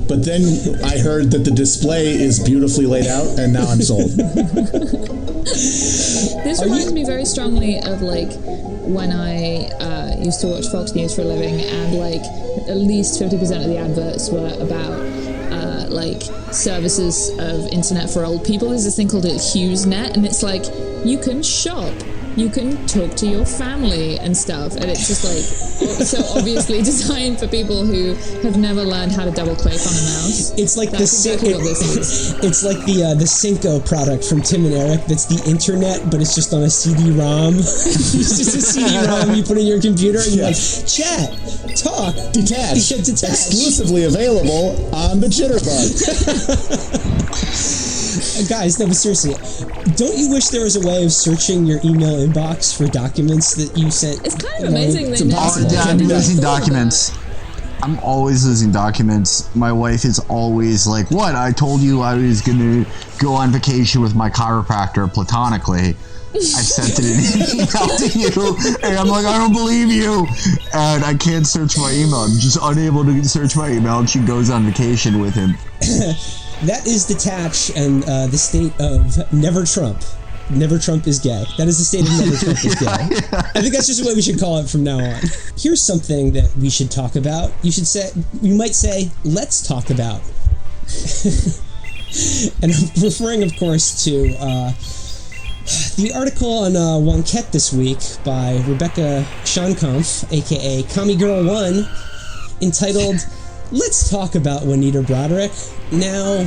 But then I heard that the display is beautifully laid out, and now I'm sold. This reminds me very strongly of like when I used to watch Fox News for a living, and like at least 50% of the adverts were about like services of internet for old people. There's this thing called HughesNet, and it's like you can shop, you can talk to your family and stuff, and it's just like so obviously designed for people who have never learned how to double click on a mouse. It's like exactly what this is. It's like the Cinco product from Tim and Eric. That's the internet, but it's just on a CD-ROM. It's just a CD-ROM you put in your computer, and you're like, chat, talk, detach, exclusively available on the Jitterbug. Guys, no, but seriously, don't you wish there was a way of searching your email inbox for documents that you sent? It's kind of amazing. It's impossible. I'm losing documents. I'm always losing documents. My wife is always like, what? I told you I was going to go on vacation with my chiropractor platonically. I sent it an email to you, and I'm like, I don't believe you. And I can't search my email. I'm just unable to search my email, and she goes on vacation with him. That is Detach and the state of Never Trump. Never Trump is gay. That is the state of Never Trump is gay. I think that's just what we should call it from now on. Here's something that we should talk about. You might say, let's talk about. And I'm referring, of course, to the article on Wonkette this week by Rebecca Schonkampf, aka Commie Girl 1, entitled Let's Talk About Juanita Broaddrick. Now,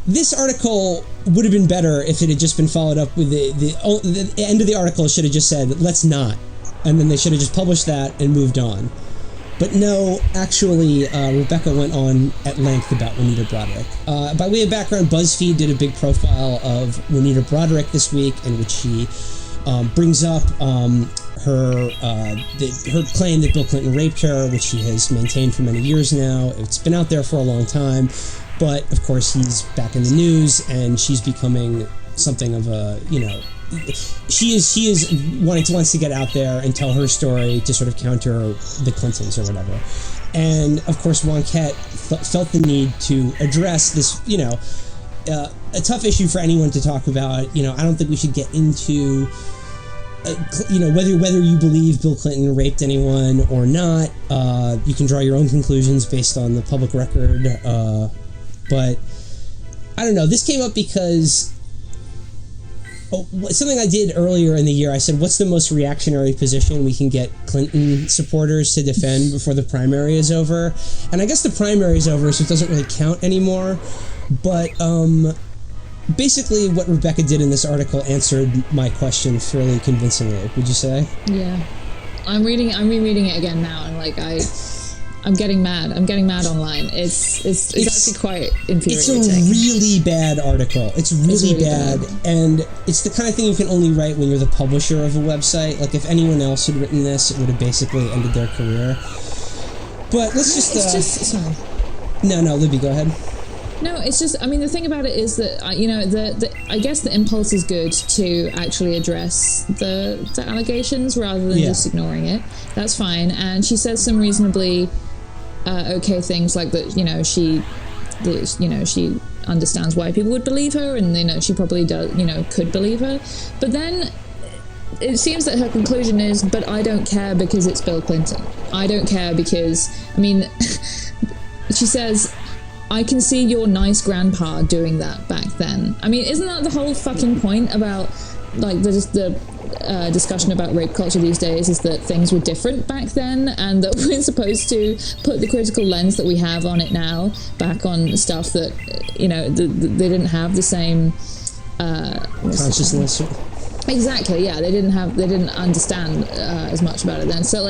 this article would have been better if it had just been followed up with the end of the article should have just said, let's not. And then they should have just published that and moved on. But no, actually, Rebecca went on at length about Juanita Broaddrick. By way of background, BuzzFeed did a big profile of Juanita Broaddrick this week, in which she brings up her claim that Bill Clinton raped her, which she has maintained for many years now. It's been out there for a long time, but of course he's back in the news, and she's becoming something of a, she is wants to get out there and tell her story to sort of counter the Clintons or whatever. And of course Wonkette felt the need to address this, a tough issue for anyone to talk about. I don't think we should get into whether you believe Bill Clinton raped anyone or not. You can draw your own conclusions based on the public record. But I don't know. This came up because something I did earlier in the year. I said, what's the most reactionary position we can get Clinton supporters to defend before the primary is over? And I guess the primary is over, so it doesn't really count anymore. But basically what Rebecca did in this article answered my question fairly convincingly, would you say? Yeah. I'm rereading it again now, and I'm getting mad. I'm getting mad online. It's actually quite infuriating. It's a really bad article. It's really bad. And it's the kind of thing you can only write when you're the publisher of a website. Like, if anyone else had written this, it would have basically ended their career. But let's just... sorry. No, Libby, go ahead. No, it's just, the thing about it is that, I guess the impulse is good to actually address the allegations rather than just ignoring it. That's fine. And she says some reasonably okay things, like that, she understands why people would believe her, and, she probably does, could believe her. But then it seems that her conclusion is, but I don't care because it's Bill Clinton. I don't care because, she says, I can see your nice grandpa doing that back then. Isn't that the whole fucking point about, the discussion about rape culture these days, is that things were different back then, and that we're supposed to put the critical lens that we have on it now back on stuff that, they didn't have the same... consciousness. Exactly, yeah. They didn't understand as much about it then. So,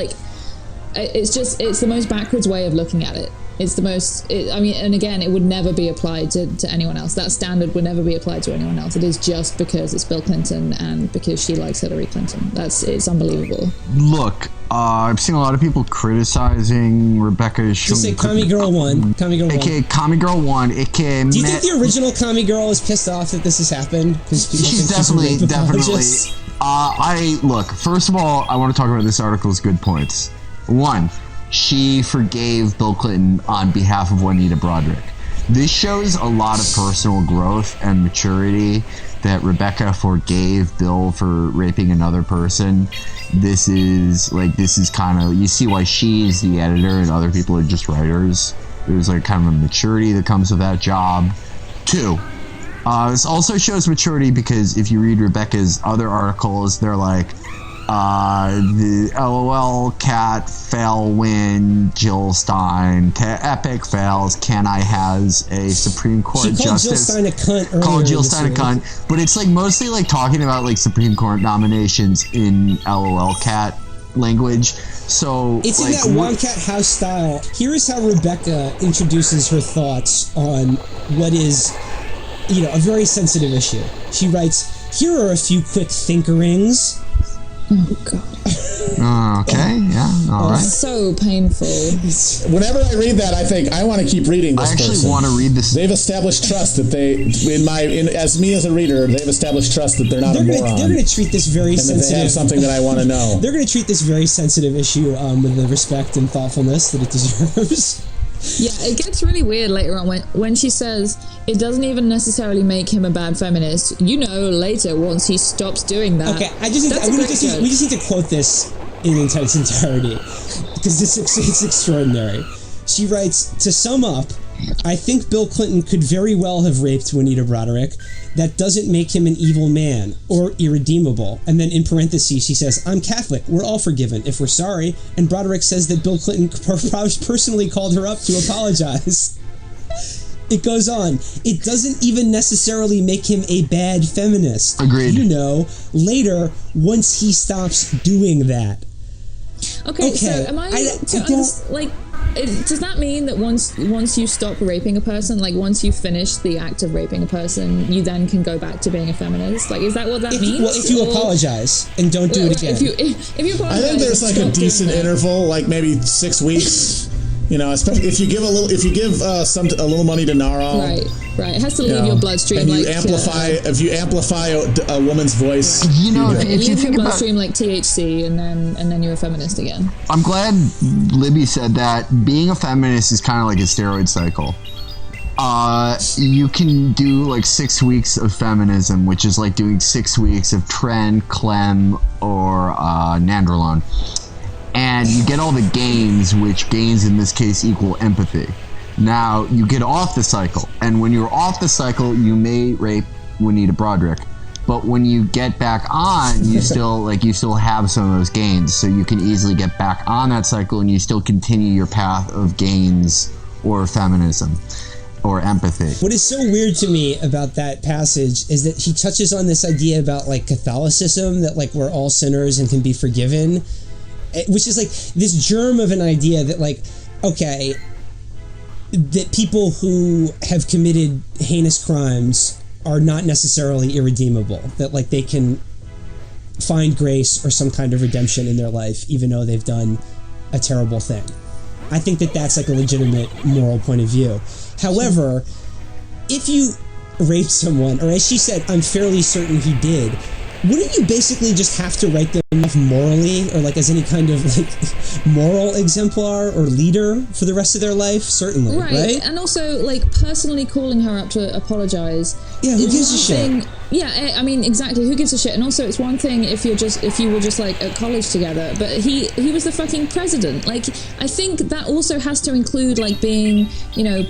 it's the most backwards way of looking at it. It's the most, and again, it would never be applied to anyone else. That standard would never be applied to anyone else. It is just because it's Bill Clinton and because she likes Hillary Clinton. It's unbelievable. Look, I've seen a lot of people criticizing Rebecca. Just say Commie Girl 1. Commie Girl 1. AKA Commie Girl 1, AKA... Do you think the original Commie Girl is pissed off that this has happened? She's definitely... Look, first of all, I want to talk about this article's good points. 1, she forgave Bill Clinton on behalf of Juanita Broaddrick. This shows a lot of personal growth and maturity, that Rebecca forgave Bill for raping another person. This is kind of, you see why she's the editor and other people are just writers. There's like kind of a maturity that comes with that job. 2, this also shows maturity because if you read Rebecca's other articles, they're like, the LOL cat fail win Jill Stein epic fails. Can I has a Supreme Court she called justice Jill Stein a cunt earlier called Jill this Stein a week. cunt, but it's like mostly like talking about like Supreme Court nominations in LOL cat language. So It's like, in that Wonkat House style. Here is how Rebecca introduces her thoughts on what is, a very sensitive issue. She writes, "Here are a few quick thinkerings." Oh god. Okay, yeah, all right. So painful. Whenever I read that, I think I want to keep reading this I actually person. want to read this. They've established trust that as me as a reader, they've established trust that they're not a moron. They're going to treat this very and that they have sensitive. something that I want to know. They're going to treat this very sensitive issue with the respect and thoughtfulness that it deserves. Yeah, it gets really weird later on when she says it doesn't even necessarily make him a bad feminist. Later once he stops doing that. Okay, we just need to quote this in its entirety because it's extraordinary. She writes, "To sum up, I think Bill Clinton could very well have raped Juanita Broaddrick. That doesn't make him an evil man or irredeemable." And then in parentheses, she says, "I'm Catholic. We're all forgiven if we're sorry." And Broaddrick says that Bill Clinton personally called her up to apologize. It goes on. It doesn't even necessarily make him a bad feminist. Agreed. Later, once he stops doing that. Okay, so am I does that mean that once you stop raping a person, like once you finish the act of raping a person, you then can go back to being a feminist? Like, is that what that means? Well, if you apologize and don't do it again. If you apologize, I think there's like a decent interval, like maybe 6 weeks. Especially if you give a little money to Naro. Right. It has to leave your bloodstream. And if you amplify a woman's voice, if you leave think your about, bloodstream like THC, and then you're a feminist again. I'm glad Libby said that being a feminist is kind of like a steroid cycle. You can do like 6 weeks of feminism, which is like doing 6 weeks of Tren, Clem, or Nandrolone. And you get all the gains, which gains in this case equal empathy. Now, you get off the cycle, and when you're off the cycle, you may rape Juanita Broaddrick. But when you get back on, you still have some of those gains, so you can easily get back on that cycle, and you still continue your path of gains or feminism or empathy. What is so weird to me about that passage is that she touches on this idea about like Catholicism, that like we're all sinners and can be forgiven. Which is like this germ of an idea that like, okay, that people who have committed heinous crimes are not necessarily irredeemable, that like they can find grace or some kind of redemption in their life even though they've done a terrible thing. I think that that's like a legitimate moral point of view. However, if you rape someone, or as she said, I'm fairly certain he did, wouldn't you basically just have to write them off morally, or like as any kind of like moral exemplar or leader for the rest of their life? Certainly, right? And also, like, personally calling her up to apologize. Yeah, who gives a shit? Yeah, I mean, exactly. Who gives a shit? And also, it's one thing if you were just like at college together, but he was the fucking president. Like, I think that also has to include like being,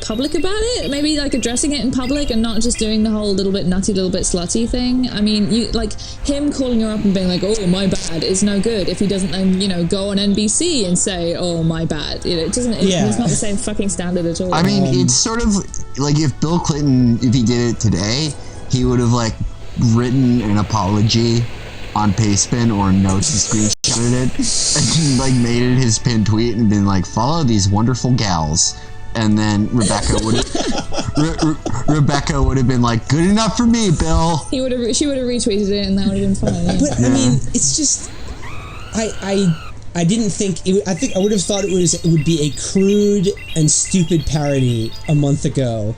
public about it. Maybe like addressing it in public and not just doing the whole little bit nutty, little bit slutty thing. I mean, you like him calling her up and being like, "Oh, my bad," is no good if he doesn't then go on NBC and say, "Oh, my bad." It doesn't. It's not the same fucking standard at all. I mean, it's sort of like if Bill Clinton, if he did it today, he would have like written an apology on Pastebin or notes and screenshotted it and like made it his pinned tweet and been like, "Follow these wonderful gals." And then Rebecca would have been like, "Good enough for me, Bill." She would have retweeted it, and that would have been fine. Yeah. But I mean, it's just, I didn't think I think I would have thought it would be a crude and stupid parody a month ago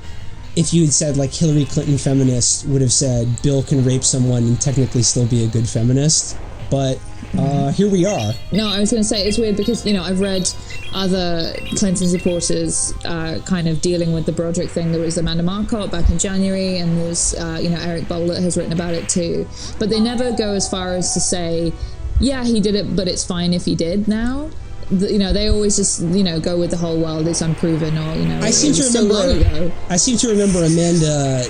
if you had said like Hillary Clinton feminist would have said Bill can rape someone and technically still be a good feminist. But here we are. No, I was going to say it's weird because, I've read other Clinton supporters kind of dealing with the Broderick thing. There was Amanda Marcotte back in January, and there's, Eric Boehlert has written about it too. But they never go as far as to say, yeah, he did it, but it's fine if he did now. They always just, go with the whole, well, it's unproven, or, I seem to remember Amanda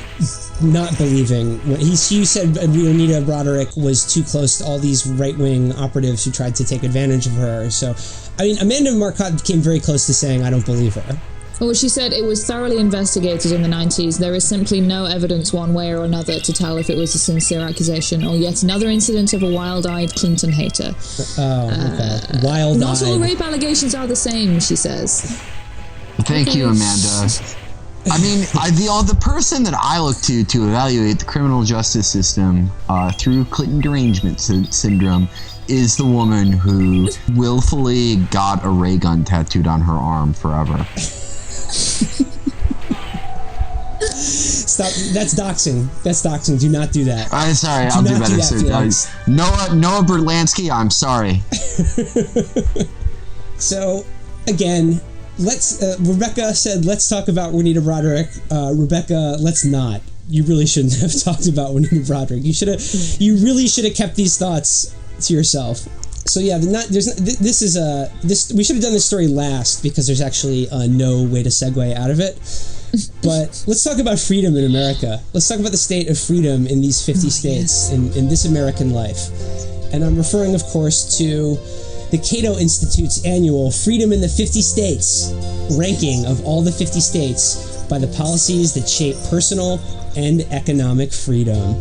not believing when you said Juanita Broderick was too close to all these right-wing operatives who tried to take advantage of her. So, Amanda Marcotte came very close to saying, I don't believe her. Well, she said it was thoroughly investigated in the 90s. There is simply no evidence one way or another to tell if it was a sincere accusation or yet another incident of a wild-eyed Clinton hater. Okay. Wild-eyed. Not all rape allegations are the same, she says. Thank you, Amanda. The person that I look to evaluate the criminal justice system through Clinton derangement syndrome is the woman who willfully got a ray gun tattooed on her arm forever. Stop. That's doxing. Do not do that. I'm sorry. I'll do better soon. Noah Berlansky, I'm sorry. So, again, Rebecca said, let's talk about Juanita Broderick. Rebecca, let's not. You really shouldn't have talked about Juanita Broderick. You really should have kept these thoughts to yourself. So yeah, we should have done this story last because there's actually no way to segue out of it. But let's talk about freedom in America. Let's talk about the state of freedom in these 50 states, in this American life. And I'm referring, of course, to the Cato Institute's annual Freedom in the 50 States ranking of all the 50 states by the policies that shape personal and economic freedom.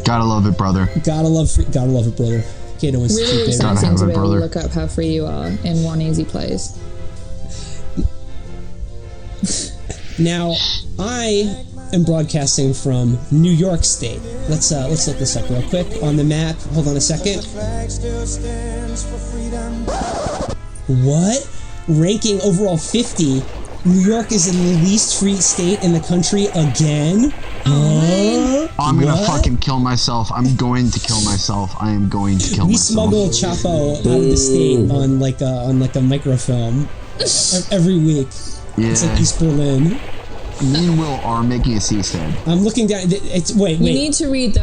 Gotta love it, brother. Gotta love it, brother. Cato Institute. Really exciting to be able to look up how free you are in one easy place. Now, I am broadcasting from New York State. Let's look this up real quick on the map. Hold on a second. What? Ranking overall 50. New York is the least free state in the country again? I'm gonna fucking kill myself. I'm going to kill myself. I am going to kill myself. We smuggle Chapo out of the state on like a microfilm every week. Yeah. It's like East Berlin. Me and Will are making a seastead. I'm looking down. Wait. You need to read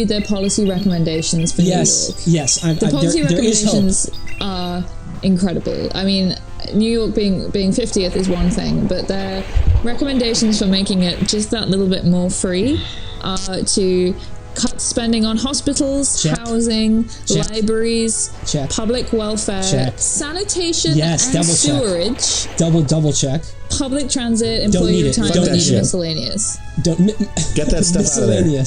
their policy recommendations for New York. Yes. The policy recommendations are incredible. I mean, New York being 50th is one thing, but their recommendations for making it just that little bit more free are to cut spending on hospitals, housing, libraries, public welfare, sanitation and sewerage. Double check. Public transit, employee retirement, and miscellaneous. Get that stuff out of there.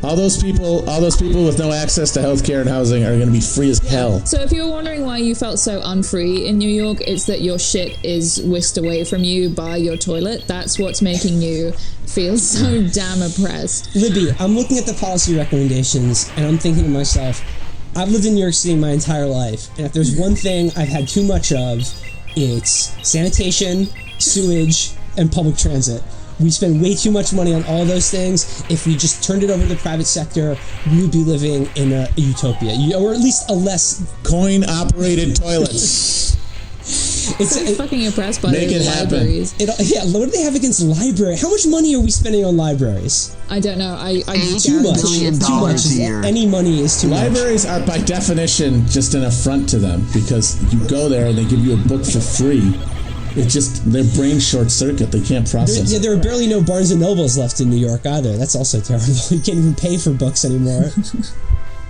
All those people with no access to healthcare and housing are going to be free as hell. So if you're wondering why you felt so unfree in New York, it's that your shit is whisked away from you by your toilet. That's what's making you feel so damn oppressed. Libby, I'm looking at the policy recommendations and I'm thinking to myself, I've lived in New York City my entire life, and if there's one thing I've had too much of, it's sanitation, sewage, and public transit. We spend way too much money on all those things. If we just turned it over to the private sector, we would be living in a utopia, or at least a less coin-operated toilets. It's fucking oppressed by Make it libraries. What do they have against library? How much money are we spending on libraries? I don't know. Too much. A year. Any money is too much. Libraries are by definition just an affront to them because you go there and they give you a book for free. It's just their brain short circuit. They can't process. There are barely no Barnes and Nobles left in New York either. That's also terrible. You can't even pay for books anymore.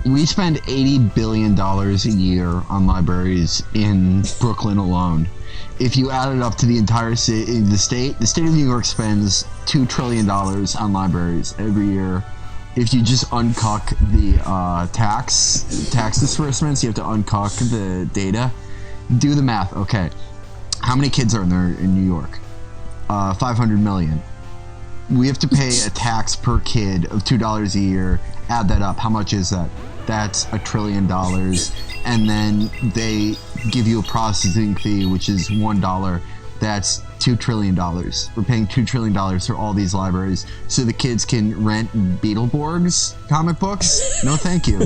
We spend $80 billion a year on libraries in Brooklyn alone. If you add it up to the entire city, the state of New York spends $2 trillion on libraries every year. If you just uncuck the tax disbursements, you have to uncuck the data. Do the math. Okay. How many kids are there in New York? 500 million. We have to pay a tax per kid of $2 a year. Add that up. How much is that? That's $1 trillion. And then they give you a processing fee, which is $1. That's $2 trillion. We're paying $2 trillion for all these libraries so the kids can rent Beetleborgs comic books? No, thank you.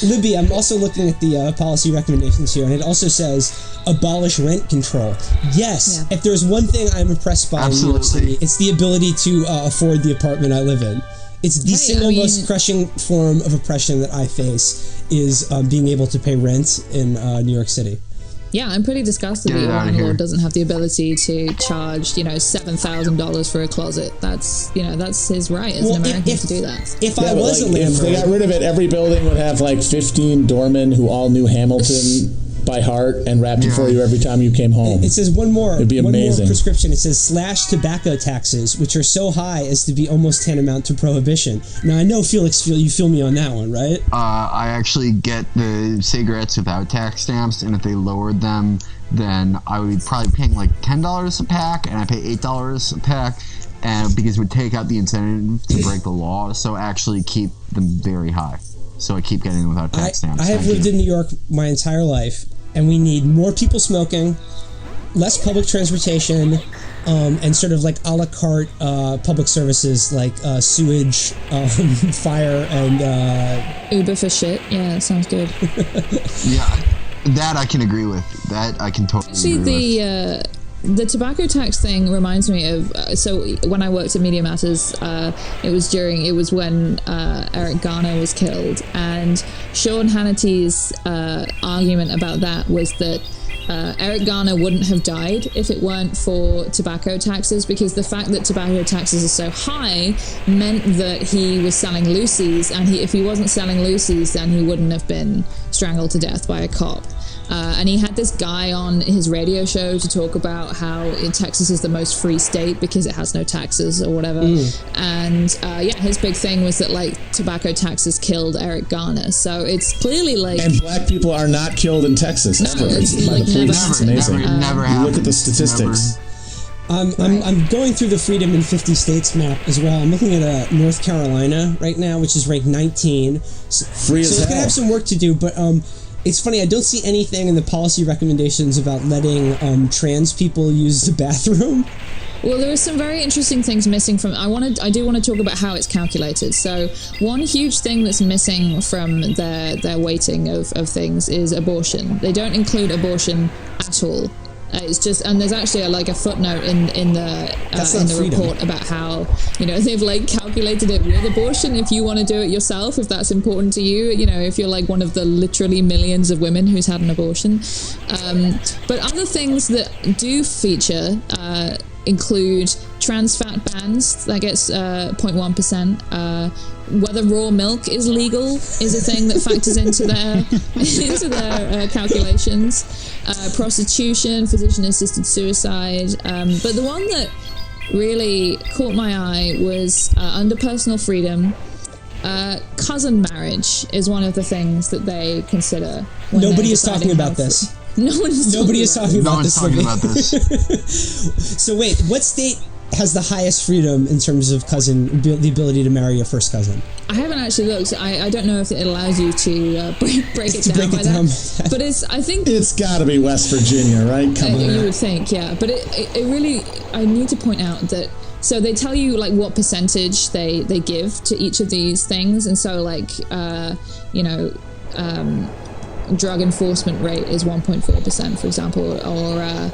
Libby, I'm also looking at the policy recommendations here, and it also says abolish rent control. Yes, if there's one thing I'm impressed by in New York City, it's the ability to afford the apartment I live in. It's the single most crushing form of oppression that I face is being able to pay rent in New York City. Yeah, I'm pretty disgusted that your landlord doesn't have the ability to charge, $7,000 for a closet. That's his right as an American to do that. If I was a landlord, if they got rid of it, every building would have 15 doormen who all knew Hamilton by heart and rapped it for you every time you came home. It says one more. It'd be amazing. One more prescription. It says slash tobacco taxes, which are so high as to be almost tantamount to prohibition. Now I know Felix, you feel me on that one, right? I actually get the cigarettes without tax stamps, and if they lowered them, then I would be probably paying like $10 a pack, and I pay $8 a pack, and because it would take out the incentive to break the law, so actually keep them very high. So I keep getting them without tax stamps. I have lived in New York my entire life, and we need more people smoking, less public transportation, and sort of like a la carte public services like sewage, fire, and Uber for shit. Yeah, that sounds good. Yeah, that I can agree with. That I can totally agree with. The tobacco tax thing reminds me of so when I worked at Media Matters, it was when Eric Garner was killed, and Sean Hannity's argument about that was that Eric Garner wouldn't have died if it weren't for tobacco taxes, because the fact that tobacco taxes are so high meant that he was selling loosies, and if he wasn't selling loosies, then he wouldn't have been strangled to death by a cop. And he had this guy on his radio show to talk about how Texas is the most free state because it has no taxes or whatever. And his big thing was that tobacco taxes killed Eric Garner. So it's clearly and black people are not killed in Texas ever. It's by the police. It's amazing. Never you look at the statistics. I'm going through the Freedom in 50 States map as well. I'm looking at North Carolina right now, which is ranked 19. Free as hell. So it's going to have some work to do, but it's funny, I don't see anything in the policy recommendations about letting trans people use the bathroom. Well, there are some very interesting things missing from... I do want to talk about how it's calculated. So one huge thing that's missing from their weighting of things is abortion. They don't include abortion at all. It's just, and there's actually a footnote in the report about how they've calculated it with abortion. If you want to do it yourself, if that's important to you, if you're one of the literally millions of women who's had an abortion. But other things that do feature include trans fat bans. That gets 0.1%. Whether raw milk is legal is a thing that factors into their calculations. Prostitution, physician-assisted suicide. But the one that really caught my eye was under personal freedom. Cousin marriage is one of the things that they consider. Nobody is talking about this. Nobody is talking about this. So wait, what state has the highest freedom in terms of the ability to marry your first cousin? I haven't actually looked. I don't know if it allows you to break it down by that. But I think it's got to be West Virginia, right? Come on. You would think, yeah. But it really, I need to point out that. So they tell you what percentage they give to each of these things, and so drug enforcement rate is 1.4%, for example, or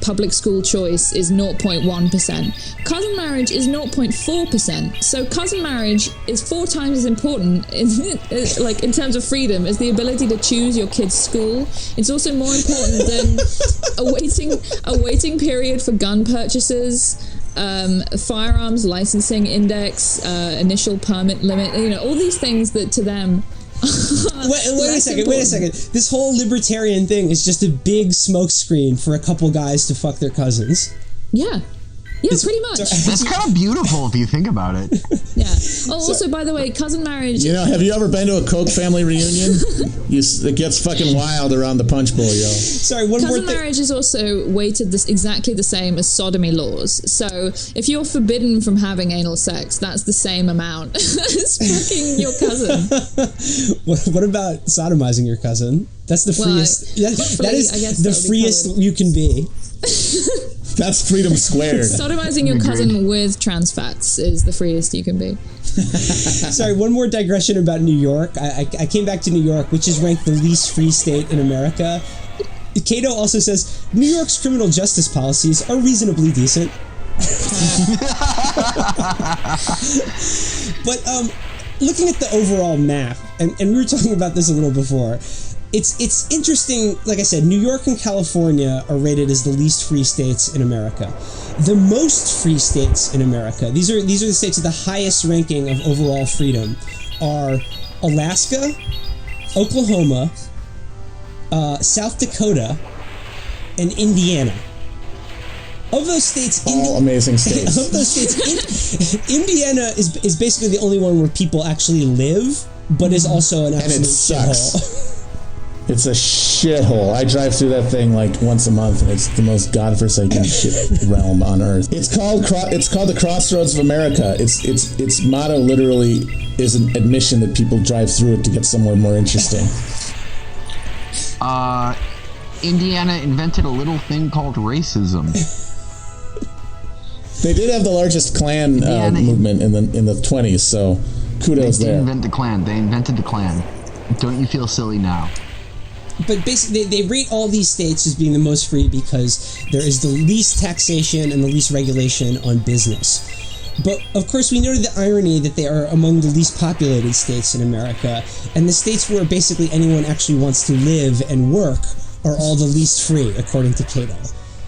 public school choice is 0.1%. Cousin marriage is 0.4%. So cousin marriage is 4 times as important in terms of freedom as the ability to choose your kid's school. It's also more important than a waiting period for gun purchases, firearms licensing index, initial permit limit, all these things that to them Wait a second. This whole libertarian thing is just a big smokescreen for a couple guys to fuck their cousins. Yeah. Yeah, pretty much. That's kind of beautiful if you think about it. Yeah. Oh, also, by the way, cousin marriage. You know, have you ever been to a Koch family reunion? It gets fucking wild around the punch bowl, yo. Sorry, one more Cousin thing. marriage is also weighted exactly the same as sodomy laws. So if you're forbidden from having anal sex, that's the same amount as fucking your cousin. What about sodomizing your cousin? That's the freest. That I is guess the that would be freest covered. you can be. That's freedom squared. Sodomizing your cousin with trans fats is the freest you can be. Sorry, one more digression about New York. I came back to New York, which is ranked the least free state in America. Cato also says New York's criminal justice policies are reasonably decent. But looking at the overall map, and we were talking about this a little before, it's interesting. Like I said, New York and California are rated as the least free states in America. The most free states in America, these are the states with the highest ranking of overall freedom, are Alaska, Oklahoma, South Dakota, and Indiana. Of those states, All amazing states. of those states, Indiana is basically the only one where people actually live, but is also an And it absolute sucks. shithole. It's a shithole. I drive through that thing like once a month, and it's the most godforsaken shit realm on earth. It's called the Crossroads of America. Its motto literally is an admission that people drive through it to get somewhere more interesting. Indiana invented a little thing called racism. They did have the largest Klan movement in the 20s, so kudos They there. didn't invent the Klan. They invented the Klan. Don't you feel silly now? But basically, they rate all these states as being the most free because there is the least taxation and the least regulation on business. But, of course, we noted the irony that they are among the least populated states in America, and the states where basically anyone actually wants to live and work are all the least free, according to Cato.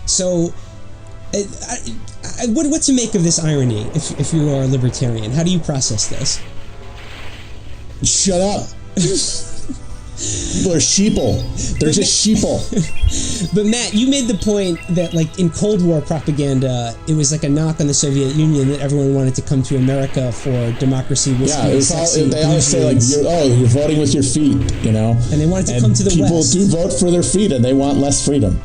So, what to make of this irony, if you are a libertarian? How do you process this? Shut up. People are sheeple. They're just sheeple. But Matt, you made the point that, like, in Cold War propaganda, it was like a knock on the Soviet Union that everyone wanted to come to America for democracy, whiskey, Yeah, and sexy they always say, like, dreams. you're voting with your feet, you know? And they wanted to come to the people West. do vote for their feet, and they want less freedom.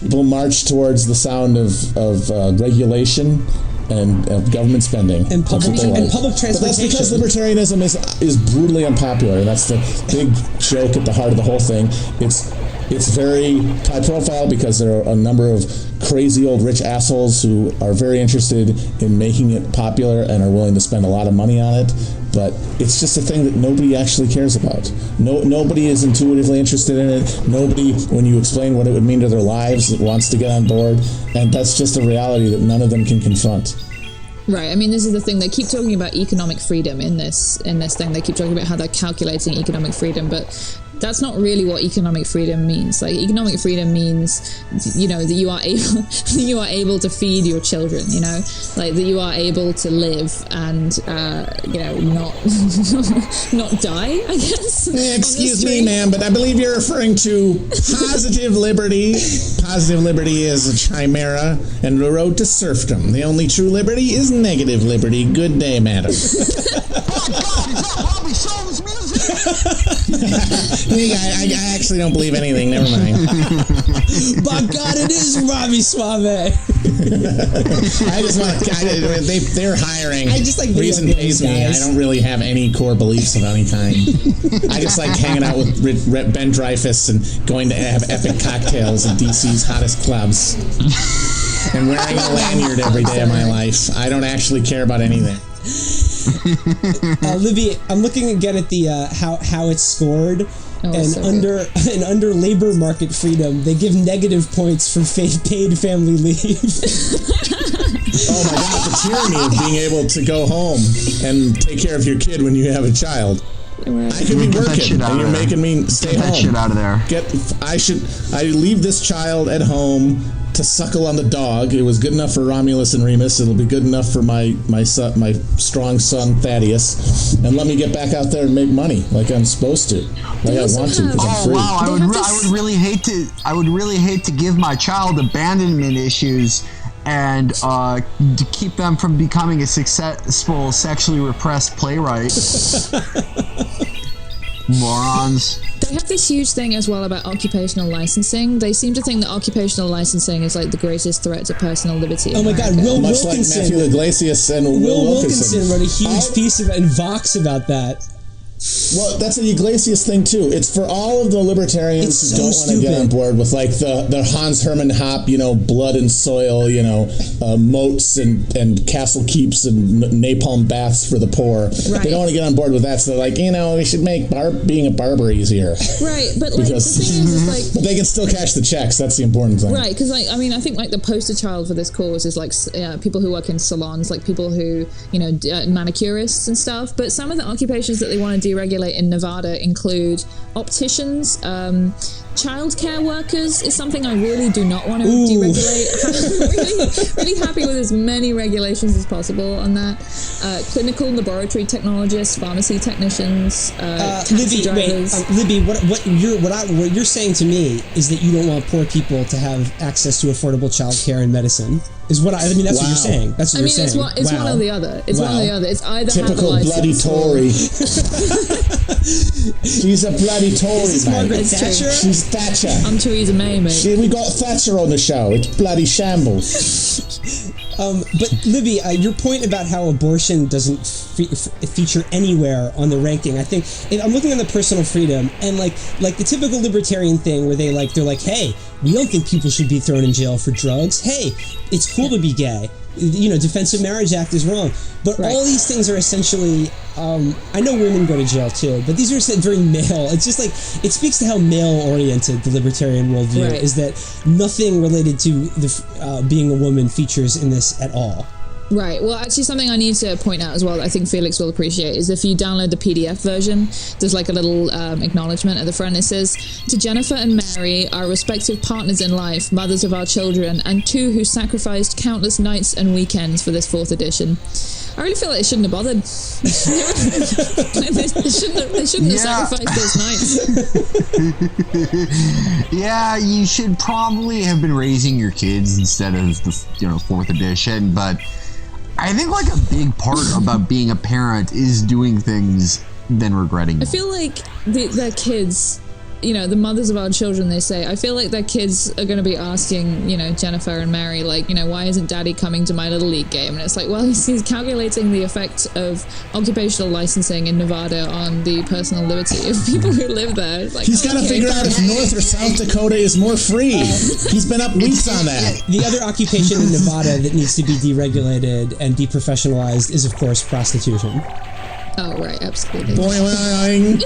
People march towards the sound of regulation and government spending. And public But transportation. that's because libertarianism is brutally unpopular, and that's the big joke at the heart of the whole thing. It's very high profile because there are a number of crazy old rich assholes who are very interested in making it popular and are willing to spend a lot of money on it. But it's just a thing that nobody actually cares about. Nobody is intuitively interested in it. Nobody, when you explain what it would mean to their lives, wants to get on board. And that's just a reality that none of them can confront. Right. I mean, this is the thing. They keep talking about economic freedom in this thing. They keep talking about how they're calculating economic freedom, but that's not really what economic freedom means. Like, economic freedom means, you know, that you are able to feed your children. You know, like that you are able to live and you know, not die, I guess. Excuse me, ma'am, but I believe you're referring to positive liberty. Positive liberty is a chimera and the road to serfdom. The only true liberty is negative liberty. Good day, madam. Bobby Soul's music! I actually don't believe anything. Never mind. By God, it is Robbie Suave. I just want. They're hiring. I just like video Reason games, pays me. guys. I don't really have any core beliefs of any kind. I just like hanging out with Ben Dreyfuss and going to have epic cocktails in DC's hottest clubs and wearing a lanyard every day of my life. I don't actually care about anything. Libby, I'm looking again at the how it's scored, and so under labor market freedom, they give negative points for paid family leave. Oh my God, the tyranny of being able to go home and take care of your kid when you have a child. I could be Get that working, shit out and you're of there. making me stay Get that home. shit out of there. I leave this child at home to suckle on the dog. It was good enough for Romulus and Remus. It'll be good enough for my strong son Thaddeus. And let me get back out there and make money like I'm supposed to, like I want to, because I'm Oh free. wow! I would really hate to give my child abandonment issues and to keep them from becoming a successful sexually repressed playwright. Morons. They have this huge thing as well about occupational licensing. They seem to think that occupational licensing is like the greatest threat to personal liberty. Oh my God, Will Much Wilkinson. like Matthew Iglesias and Will Wilkinson. Wilkinson wrote a huge piece in Vox about that. Well, that's an Iglesias thing too. It's for all of the libertarians It's who so don't want to get on stupid. board with like the Hans Hermann Hoppe, blood and soil, moats and castle keeps and napalm baths for the poor. Right. They don't want to get on board with that. So they're like, we should make being a barber easier. Right, but like Because- the thing is like. But they can still cash the checks. That's the important thing. Right, because I think like the poster child for this cause is like people who work in salons, like people who manicurists and stuff. But some of the occupations that they want to deregulate in Nevada include opticians, childcare workers is something I really do not want to deregulate. I'm really happy with as many regulations as possible on that. Clinical laboratory technologists, pharmacy technicians, taxi Libby, drivers. Libby, what you're saying to me is that you don't want poor people to have access to affordable childcare and medicine. Is what that's what Wow. you're saying. That's what I you're mean, saying. it's Wow. one or the other. It's one or Wow. the other. It's either Typical have a bloody license or- Tory. She's a bloody Tory, Is this mate. Margaret It's true. Thatcher? She's Thatcher. I'm Theresa May, mate. We got Thatcher on the show. It's bloody shambles. But Libby, your point about how abortion doesn't feature anywhere on the ranking, I think I'm looking on the personal freedom and like the typical libertarian thing where they're like, hey, we don't think people should be thrown in jail for drugs. Hey, it's cool to be gay. Defense of Marriage Act is wrong. But Right. all these things are essentially, I know women go to jail too, but these are very male. It's just like, it speaks to how male-oriented the libertarian worldview Right. is, that nothing related to the being a woman features in this at all. Right. Well, actually, something I need to point out as well that I think Felix will appreciate is if you download the PDF version, there's like a little acknowledgement at the front. It says, "To Jennifer and Mary, our respective partners in life, mothers of our children, and two who sacrificed countless nights and weekends for this 4th edition." I really feel like they shouldn't have bothered. they shouldn't have sacrificed those nights. Yeah, you should probably have been raising your kids instead of the 4th edition, but I think like a big part about being a parent is doing things then regretting I them. feel like their kids, the mothers of our children, they say, I feel like their kids are going to be asking, Jennifer and Mary, like, why isn't daddy coming to my Little League game? And it's like, well, he's calculating the effect of occupational licensing in Nevada on the personal liberty of people who live there. It's like, He's got to okay, figure out if North or South Dakota is more free. He's been up weeks on that. The other occupation in Nevada that needs to be deregulated and deprofessionalized is, of course, prostitution. Oh, right, absolutely. Boing.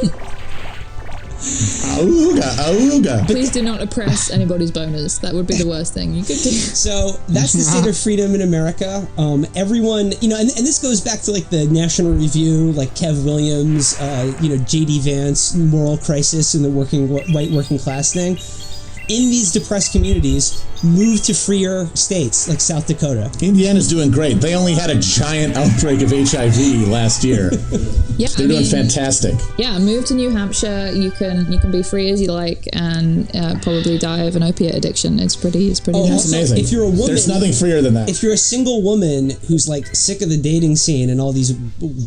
Auga. Please do not oppress anybody's boners. That would be the worst thing you could do. So that's the state of freedom in America. Everyone, and this goes back to like the National Review, like Kev Williams, J.D. Vance, moral crisis in the white working class thing. In these depressed communities, move to freer states like South Dakota. Indiana's doing great. They only had a giant outbreak of HIV last year. Yeah, They're doing fantastic. Yeah, move to New Hampshire. You can be free as you like and probably die of an opiate addiction. It's pretty Oh, nice. That's amazing. If you're a woman, there's nothing freer than that. If you're a single woman who's like sick of the dating scene and all these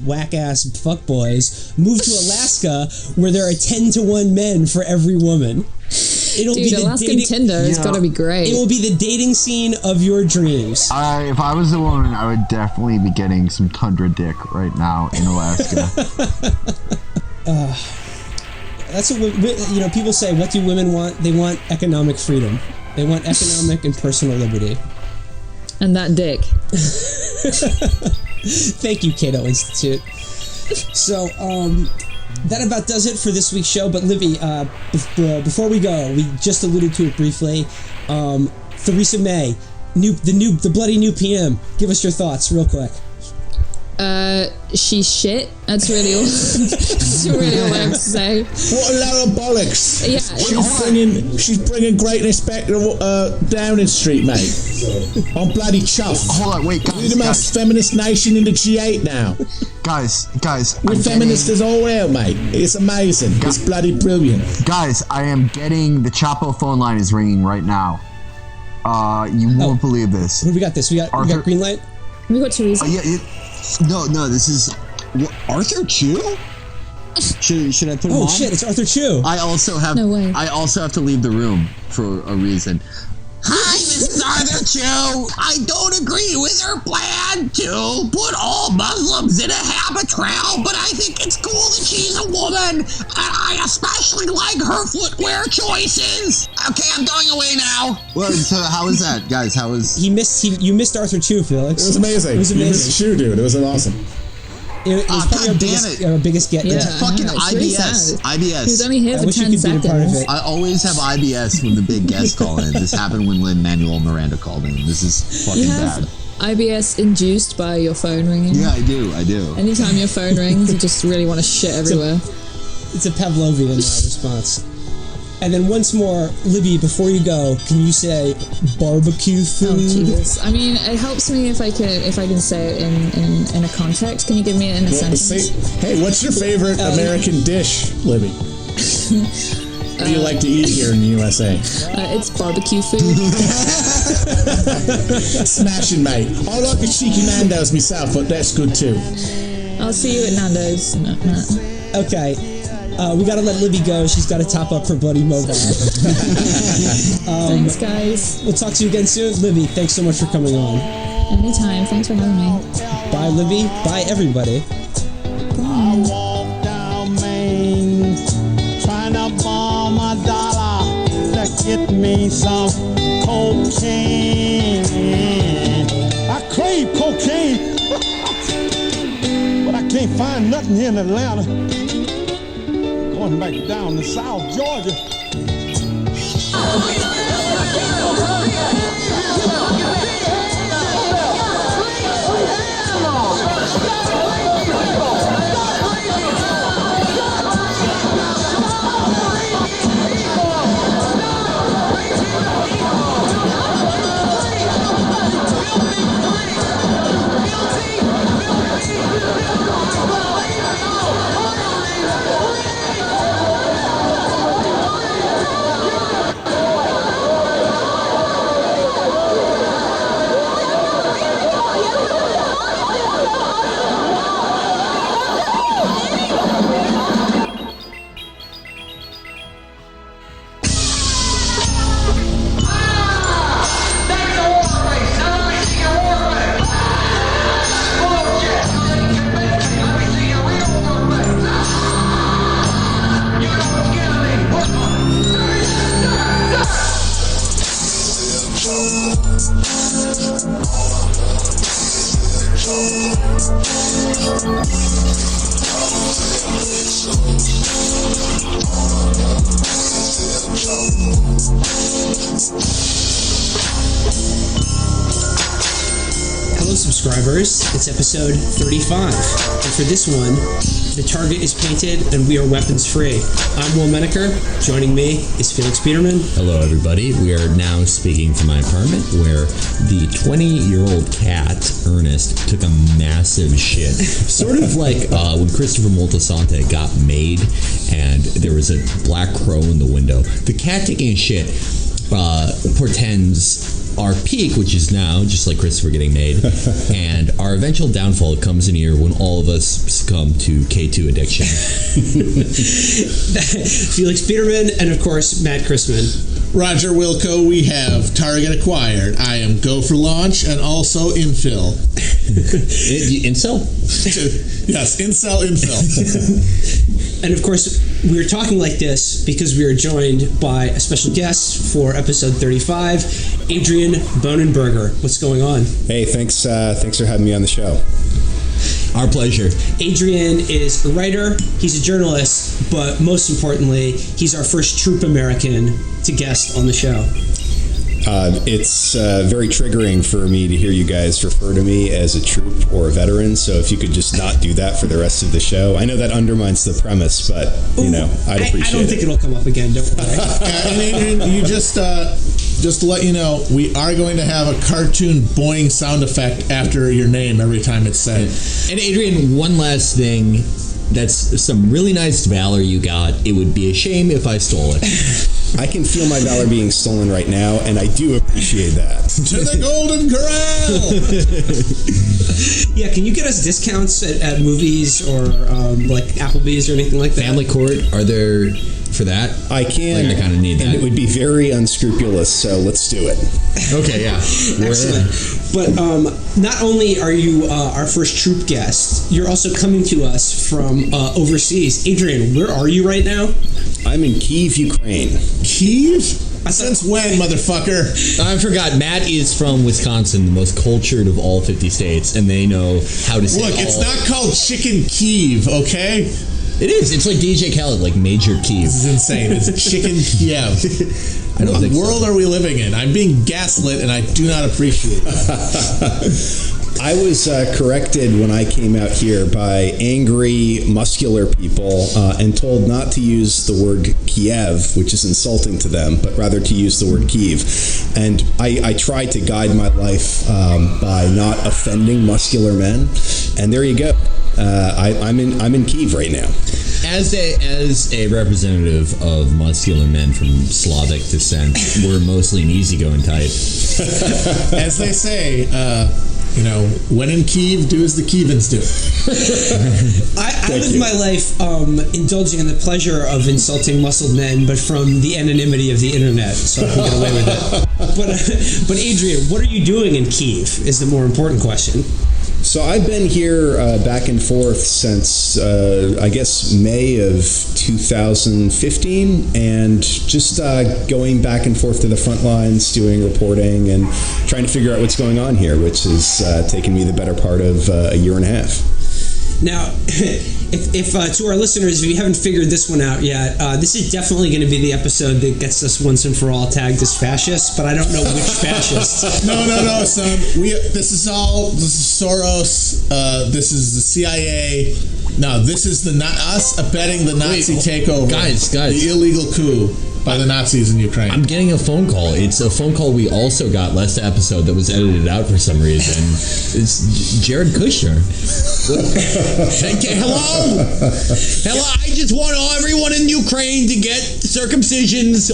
whack ass fuckboys, move to Alaska where there are 10-to-1 men for every woman. It'll Dude, be the Alaskan dating. Tinder has Yeah. got to be great. It will be the dating scene of your dreams. If I was a woman, I would definitely be getting some tundra dick right now in Alaska. That's what people say. What do women want? They want economic freedom. They want economic and personal liberty. And that dick. Thank you, Cato Institute. So, that about does it for this week's show. But Livy, before we go, we just alluded to it briefly. Theresa May, the bloody new PM. Give us your thoughts, real quick. She's shit. That's really all. That's really all I have to say. What a load of bollocks. Yeah, She's bringing greatness back to Downing Street, mate. I'm bloody chuffed. Hold on, wait, We're the most feminist nation in the G8 now. guys, We're I'm feminists as all out, mate. It's amazing. It's bloody brilliant. Guys, I am getting the Chapo phone line is ringing right now. You won't believe this. Who we got this? We got green light. We got Teresa. No, this is Arthur Chu? Should I put him on? Oh shit, it's Arthur Chu. I also have to leave the room for a reason. Hi, this is Arthur Chu. I don't agree with her plan to put all Muslims in a habitrail, but I think it's cool that she's a woman, and I especially like her footwear choices. Okay, I'm going away now. Well, so how was that, guys? You missed Arthur Chu, Felix. It was amazing. It was amazing. You missed Shoe Dude. It was awesome. It was probably our biggest get. Yeah. It's fucking it's really IBS. sad. IBS. He was only here I for wish you 10 could be a part of seconds. it. I always have IBS when the big guests call in. This happened when Lin-Manuel Miranda called in. This is fucking You have bad. IBS induced by your phone ringing. Yeah, I do. Anytime your phone rings, you just really want to shit everywhere. It's a Pavlovian response. And then once more, Libby, before you go, can you say barbecue food? Oh Jesus! I mean, it helps me if I can say it in a context. Can you give me it in a sentence? Hey, what's your favorite American dish, Libby? What do you like to eat here in the USA? It's barbecue food. Smashing, mate. I like a cheeky Nando's myself, but that's good too. I'll see you at Nando's. Matt. Okay. We gotta let Libby go. She's gotta top up her Buddy Mobile. Thanks, guys. We'll talk to you again soon. Libby, thanks so much for coming on. Anytime. Thanks for having me. Bye, Libby. Bye, everybody. I walk down Main, trying to bomb a dollar to get me some cocaine. I crave cocaine, but I can't find nothing here in Atlanta. Going back down to South Georgia. Hello, subscribers. It's episode 35. And for this one, the target is painted and we are weapons free. I'm Will Menaker. Joining me is Felix Peterman. Hello, everybody. We are now speaking from my apartment where the 20-year-old cat, Ernest, took a massive shit. Sort of like when Christopher Moltisanti got made and there was a black crow in the window. The cat taking a shit portends our peak, which is now, just like Christopher getting made, and our eventual downfall comes in here when all of us succumb to K2 addiction. Felix Peterman and, of course, Matt Chrisman. Roger Wilco, we have target acquired. I am go for launch and also infill. Incel? Yes, infill. And, of course, we're talking like this because we are joined by a special guest for episode 35, Adrian Bonenberger. What's going on? Hey, thanks for having me on the show. Our pleasure. Adrian is a writer, he's a journalist, but most importantly, he's our first troop American to guest on the show. It's very triggering for me to hear you guys refer to me as a troop or a veteran, so if you could just not do that for the rest of the show. I know that undermines the premise, but, I'd appreciate it. I don't think it'll come up again, don't worry. And Adrian, you just to let you know, we are going to have a cartoon boing sound effect after your name every time it's said. And Adrian, one last thing. That's some really nice valor you got. It would be a shame if I stole it. I can feel my valor being stolen right now, and I do appreciate that. To the Golden Corral! Yeah, can you get us discounts at movies or like Applebee's or anything like that? Family Court, are there for that? I can. Like, I kind of need and that. it would be very unscrupulous, so let's do it. Okay, yeah. Excellent. But not only are you our first troop guest, you're also coming to us from overseas. Adrian, where are you right now? I'm in Kyiv, Ukraine. Kyiv? Since when, motherfucker? I forgot. Matt is from Wisconsin, the most cultured of all 50 states, and they know how to say Look, it's all. not called Chicken Kyiv, okay? It is. It's like DJ Khaled, like Major Kyiv. This is insane. It's Chicken Kiev. I don't What think so. world are we living in? I'm being gaslit, and I do not appreciate it. I was corrected when I came out here by angry, muscular people and told not to use the word Kiev, which is insulting to them, but rather to use the word Kyiv. And I tried to guide my life by not offending muscular men. And there you go. I'm in Kyiv right now. As a representative of muscular men from Slavic descent, we're mostly an easygoing type. As they say, when in Kyiv, do as the Kyivians do. I live my life indulging in the pleasure of insulting muscled men, but from the anonymity of the internet, so I can get away with it. But Adrian, what are you doing in Kyiv is the more important question. So I've been here back and forth since, I guess, May of 2015, and just going back and forth to the front lines, doing reporting, and trying to figure out what's going on here, which has taken me the better part of a year and a half. Now, if to our listeners, if you haven't figured this one out yet, this is definitely going to be the episode that gets us once and for all tagged as fascists, but I don't know which fascists. No, son. This is Soros. This is the CIA. No, this is us abetting the Nazi takeover. Guys. The illegal coup by the Nazis in Ukraine. I'm getting a phone call. It's a phone call we also got last episode that was edited out for some reason. It's Jared Kushner. Hello? I just want everyone in Ukraine to get circumcisions.